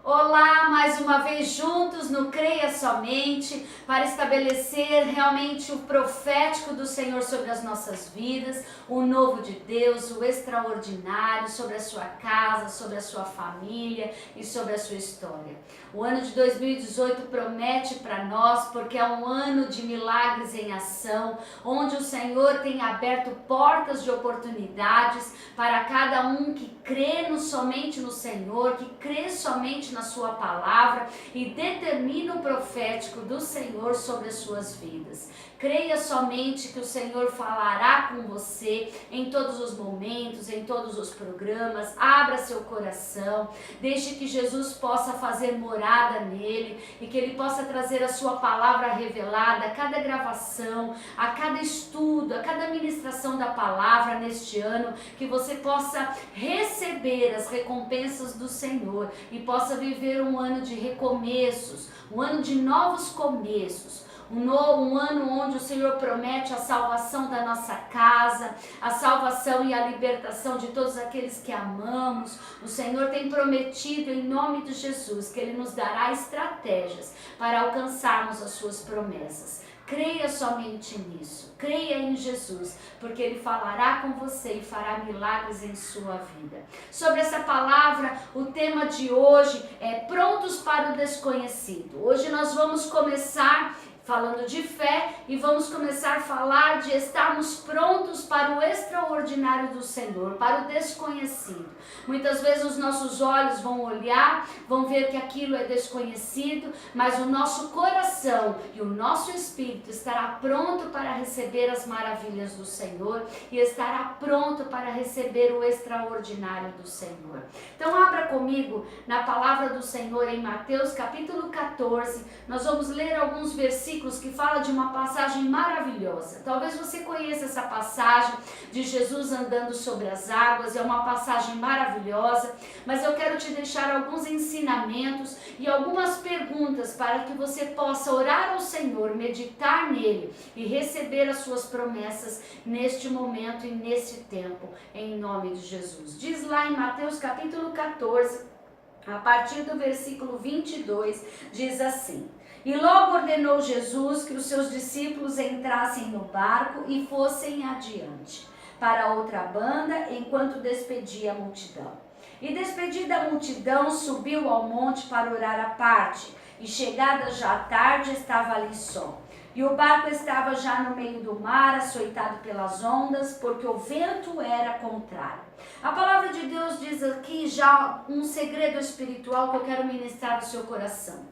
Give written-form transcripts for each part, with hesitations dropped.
Olá, mais uma vez juntos no Creia Somente, para estabelecer realmente o profético do Senhor sobre as nossas vidas, o novo de Deus, o extraordinário sobre a sua casa, sobre a sua família e sobre a sua história. O ano de 2018 promete para nós, porque é um ano de milagres em ação, onde o Senhor tem aberto portas de oportunidades para cada um que crê somente no Senhor, que crê somente na sua palavra e determina o profético do Senhor sobre as suas vidas. Creia somente que o Senhor falará com você em todos os momentos, em todos os programas. Abra seu coração, deixe que Jesus possa fazer morada nele e que ele possa trazer a sua palavra revelada a cada gravação, a cada estudo, a cada ministração da palavra neste ano, que você possa receber as recompensas do Senhor e possa viver um ano de recomeços, um ano de novos começos. Um ano onde o Senhor promete a salvação da nossa casa, a salvação e a libertação de todos aqueles que amamos. O Senhor tem prometido em nome de Jesus que Ele nos dará estratégias para alcançarmos as suas promessas. Creia somente nisso, creia em Jesus, porque Ele falará com você e fará milagres em sua vida. Sobre essa palavra, o tema de hoje é prontos para o desconhecido. Hoje nós vamos começar falando de fé e vamos começar a falar de estarmos prontos para o extraordinário do Senhor, para o desconhecido. Muitas vezes os nossos olhos vão olhar, vão ver que aquilo é desconhecido, mas o nosso coração e o nosso espírito estará pronto para receber as maravilhas do Senhor e estará pronto para receber o extraordinário do Senhor. Então abra comigo na palavra do Senhor em Mateus capítulo 14, nós vamos ler alguns versículos que fala de uma passagem maravilhosa. Talvez você conheça essa passagem de Jesus andando sobre as águas, é uma passagem maravilhosa, mas eu quero te deixar alguns ensinamentos e algumas perguntas para que você possa orar ao Senhor, meditar nele e receber as suas promessas neste momento e nesse tempo, em nome de Jesus. Diz lá em Mateus capítulo 14, a partir do versículo 22, diz assim: E logo ordenou Jesus que os seus discípulos entrassem no barco e fossem adiante, para outra banda, enquanto despedia a multidão. E despedida a multidão, subiu ao monte para orar à parte, e chegada já a tarde, estava ali só. E o barco estava já no meio do mar, açoitado pelas ondas, porque o vento era contrário. A palavra de Deus diz aqui já um segredo espiritual que eu quero ministrar no seu coração.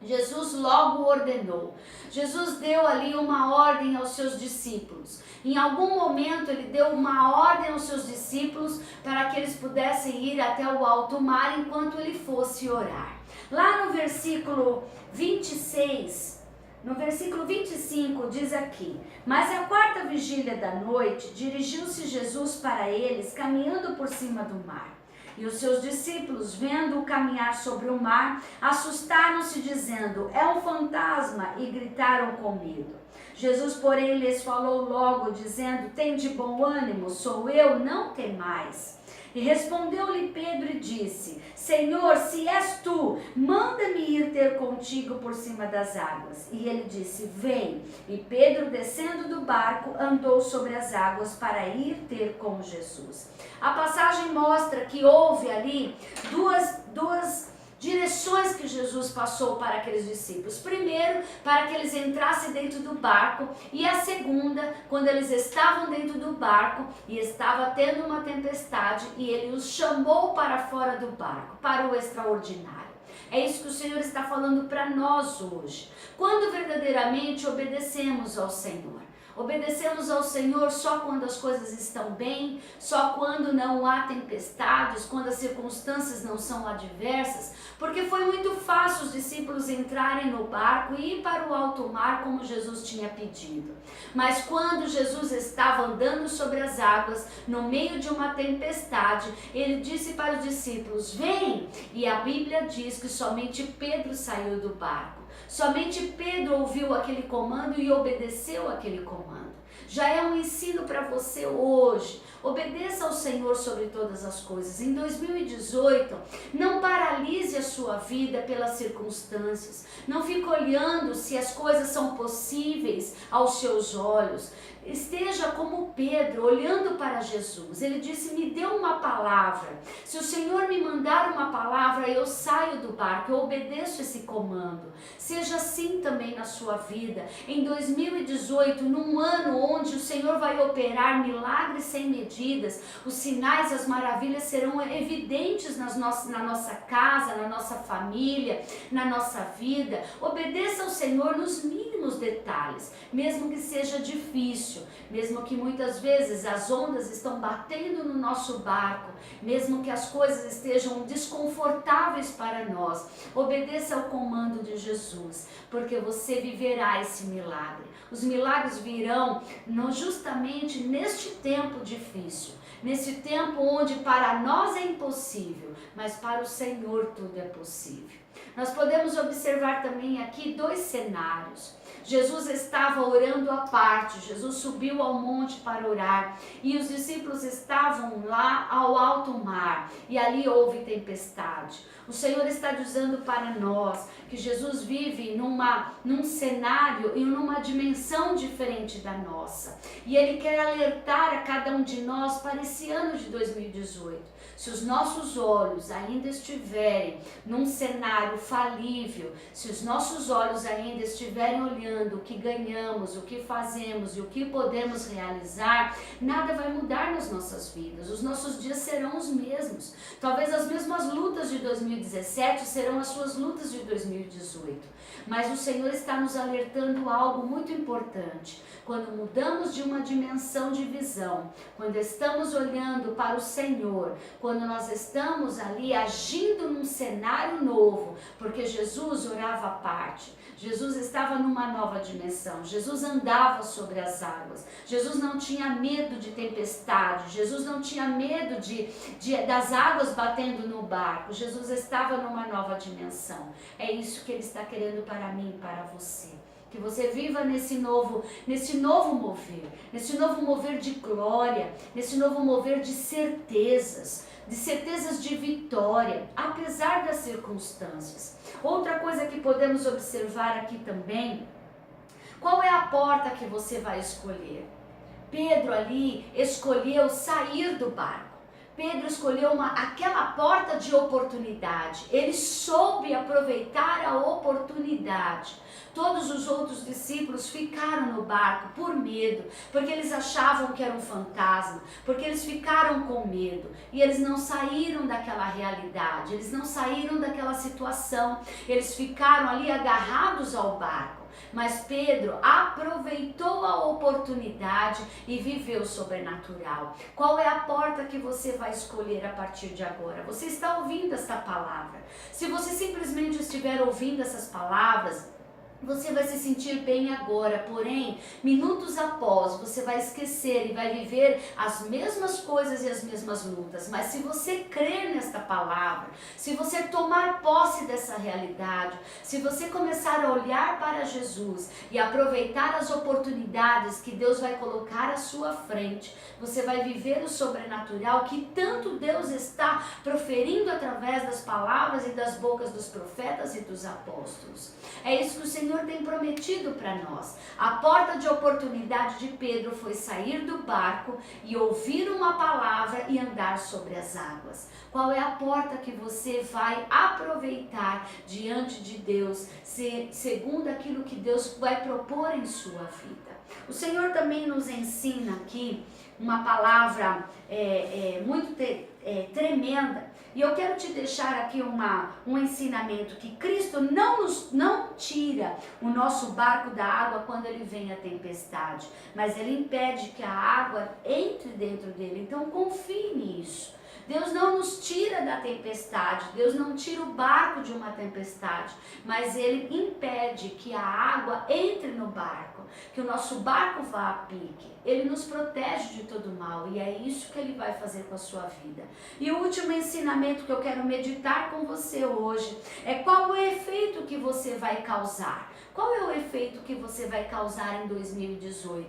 Jesus logo ordenou. Jesus deu ali uma ordem aos seus discípulos. Em algum momento ele deu uma ordem aos seus discípulos para que eles pudessem ir até o alto mar enquanto ele fosse orar. Lá no versículo 26, no versículo 25 diz aqui: Mas à quarta vigília da noite, dirigiu-se Jesus para eles, caminhando por cima do mar. E os seus discípulos, vendo-o caminhar sobre o mar, assustaram-se, dizendo: É um fantasma, e gritaram com medo. Jesus, porém, lhes falou logo, dizendo: Tende bom ânimo, sou eu, não temais. E respondeu-lhe Pedro e disse: Senhor, se és tu, manda-me ir ter contigo por cima das águas. E ele disse: Vem. E Pedro, descendo do barco, andou sobre as águas para ir ter com Jesus. A passagem mostra que houve ali duas direções que Jesus passou para aqueles discípulos. Primeiro, para que eles entrassem dentro do barco, e a segunda, quando eles estavam dentro do barco e estava tendo uma tempestade, e ele os chamou para fora do barco, para o extraordinário. É isso que o Senhor está falando para nós hoje. Quando verdadeiramente obedecemos ao Senhor, Obedecemos ao Senhor só quando as coisas estão bem, só quando não há tempestades, quando as circunstâncias não são adversas, porque foi muito fácil os discípulos entrarem no barco e ir para o alto mar como Jesus tinha pedido. Mas quando Jesus estava andando sobre as águas, no meio de uma tempestade, ele disse para os discípulos: vem! E a Bíblia diz que somente Pedro saiu do barco. Somente Pedro ouviu aquele comando e obedeceu aquele comando. Já é um ensino para você hoje. Obedeça ao Senhor sobre todas as coisas. Em 2018, não paralise a sua vida pelas circunstâncias. Não fique olhando se as coisas são possíveis aos seus olhos. Esteja como Pedro, olhando para Jesus. Ele disse: me dê uma palavra. Se o Senhor me mandar uma palavra, eu saio do barco, eu obedeço esse comando. Seja assim também na sua vida. Em 2018, num ano onde o Senhor vai operar milagres sem medidas, os sinais, as maravilhas serão evidentes na nossa casa, na nossa família, na nossa vida. Obedeça ao Senhor nos mínimos detalhes, mesmo que seja difícil. Mesmo que muitas vezes as ondas estão batendo no nosso barco, mesmo que as coisas estejam desconfortáveis para nós, obedeça ao comando de Jesus, porque você viverá esse milagre. Os milagres virão justamente neste tempo difícil, nesse tempo onde para nós é impossível, mas para o Senhor tudo é possível. Nós podemos observar também aqui dois cenários. Jesus estava orando à parte, Jesus subiu ao monte para orar e os discípulos estavam lá ao alto mar e ali houve tempestade. O Senhor está dizendo para nós que Jesus vive num cenário e numa dimensão diferente da nossa. E Ele quer alertar a cada um de nós para esse ano de 2018. Se os nossos olhos ainda estiverem num cenário falível, se os nossos olhos ainda estiverem olhando o que ganhamos, o que fazemos e o que podemos realizar, nada vai mudar nas nossas vidas. Os nossos dias serão os mesmos. Talvez as mesmas lutas de 2017 serão as suas lutas de 2018. Mas o Senhor está nos alertando algo muito importante. Quando mudamos de uma dimensão de visão, quando estamos olhando para o Senhor, quando nós estamos ali agindo num cenário novo, porque Jesus orava à parte, Jesus estava numa nova dimensão, Jesus andava sobre as águas, Jesus não tinha medo de tempestade, Jesus não tinha medo das águas batendo no barco, Jesus estava numa nova dimensão. É isso que Ele está querendo para mim e para você. Que você viva nesse novo mover de glória, nesse novo mover de certezas de vitória, apesar das circunstâncias. Outra coisa que podemos observar aqui também, qual é a porta que você vai escolher? Pedro ali escolheu sair do barco. Pedro escolheu aquela porta de oportunidade. Ele soube aproveitar a oportunidade. Todos os outros discípulos ficaram no barco por medo, porque eles achavam que era um fantasma, porque eles ficaram com medo e eles não saíram daquela realidade, eles não saíram daquela situação, eles ficaram ali agarrados ao barco. Mas Pedro aproveitou a oportunidade e viveu o sobrenatural. Qual é a porta que você vai escolher a partir de agora? Você está ouvindo esta palavra. Se você simplesmente estiver ouvindo essas palavras, você vai se sentir bem agora, porém, minutos após, você vai esquecer e vai viver as mesmas coisas e as mesmas lutas. Mas se você crer nesta palavra, se você tomar posse dessa realidade, se você começar a olhar para Jesus e aproveitar as oportunidades que Deus vai colocar à sua frente, você vai viver o sobrenatural que tanto Deus está proferindo através das palavras e das bocas dos profetas e dos apóstolos. É isso que o Senhor tem prometido para nós. A porta de oportunidade de Pedro foi sair do barco e ouvir uma palavra e andar sobre as águas. Qual é a porta que você vai aproveitar diante de Deus, segundo aquilo que Deus vai propor em sua vida? O Senhor também nos ensina aqui uma palavra muito tremenda, E eu quero te deixar aqui um ensinamento, que Cristo não tira o nosso barco da água quando ele vem a tempestade, mas ele impede que a água entre dentro dele. Então confie nisso. Deus não nos tira da tempestade, Deus não tira o barco de uma tempestade, mas Ele impede que a água entre no barco, que o nosso barco vá a pique. Ele nos protege de todo mal e é isso que Ele vai fazer com a sua vida. E o último ensinamento que eu quero meditar com você hoje é qual o efeito que você vai causar. Qual é o efeito que você vai causar em 2018?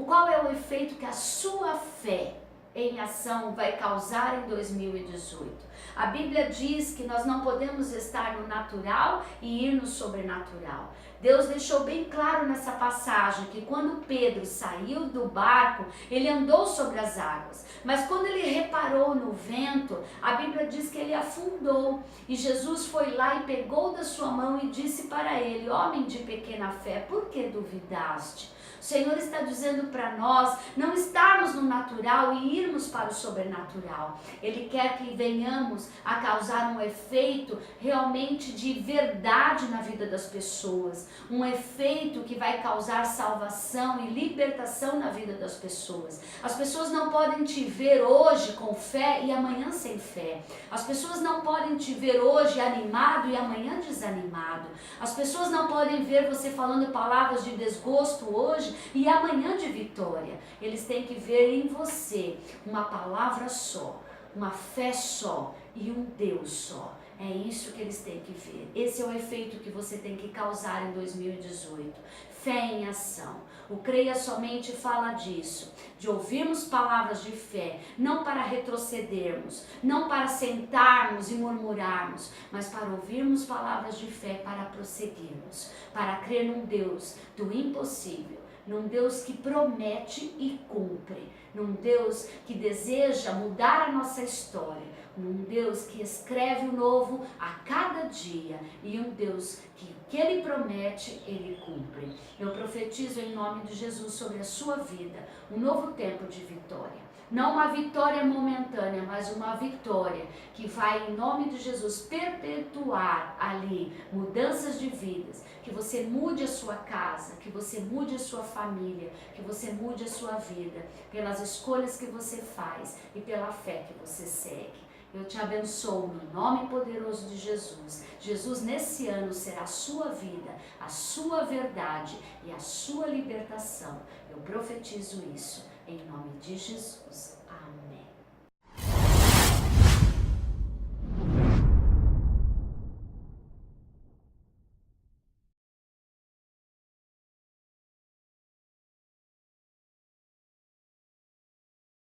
Qual é o efeito que a sua fé em ação vai causar em 2018. A Bíblia diz que nós não podemos estar no natural e ir no sobrenatural. Deus deixou bem claro nessa passagem que quando Pedro saiu do barco, ele andou sobre as águas. Mas quando ele reparou no vento, a Bíblia diz que ele afundou. E Jesus foi lá e pegou da sua mão e disse para ele: homem de pequena fé, por que duvidaste? O Senhor está dizendo para nós não estarmos no natural e irmos para o sobrenatural. Ele quer que venhamos a causar um efeito realmente de verdade na vida das pessoas. Um efeito que vai causar salvação e libertação na vida das pessoas. As pessoas não podem te ver hoje com fé e amanhã sem fé. As pessoas não podem te ver hoje animado e amanhã desanimado. As pessoas não podem ver você falando palavras de desgosto hoje e amanhã de vitória. Eles têm que ver em você uma palavra só, uma fé só e um Deus só. É isso que eles têm que ver. Esse é o efeito que você tem que causar em 2018. Fé em ação. O Creia Somente fala disso, de ouvirmos palavras de fé, não para retrocedermos, não para sentarmos e murmurarmos, mas para ouvirmos palavras de fé, para prosseguirmos, para crer num Deus do impossível, num Deus que promete e cumpre, num Deus que deseja mudar a nossa história, num Deus que escreve o novo a cada dia e um Deus que o que Ele promete, Ele cumpre. Eu profetizo em nome de Jesus sobre a sua vida um novo tempo de vitória. Não uma vitória momentânea, mas uma vitória que vai, em nome de Jesus, perpetuar ali mudanças de vidas. Que você mude a sua casa, que você mude a sua família, que você mude a sua vida, pelas escolhas que você faz e pela fé que você segue. Eu te abençoo no nome poderoso de Jesus. Jesus nesse ano será a sua vida, a sua verdade e a sua libertação. Eu profetizo isso em nome de Jesus.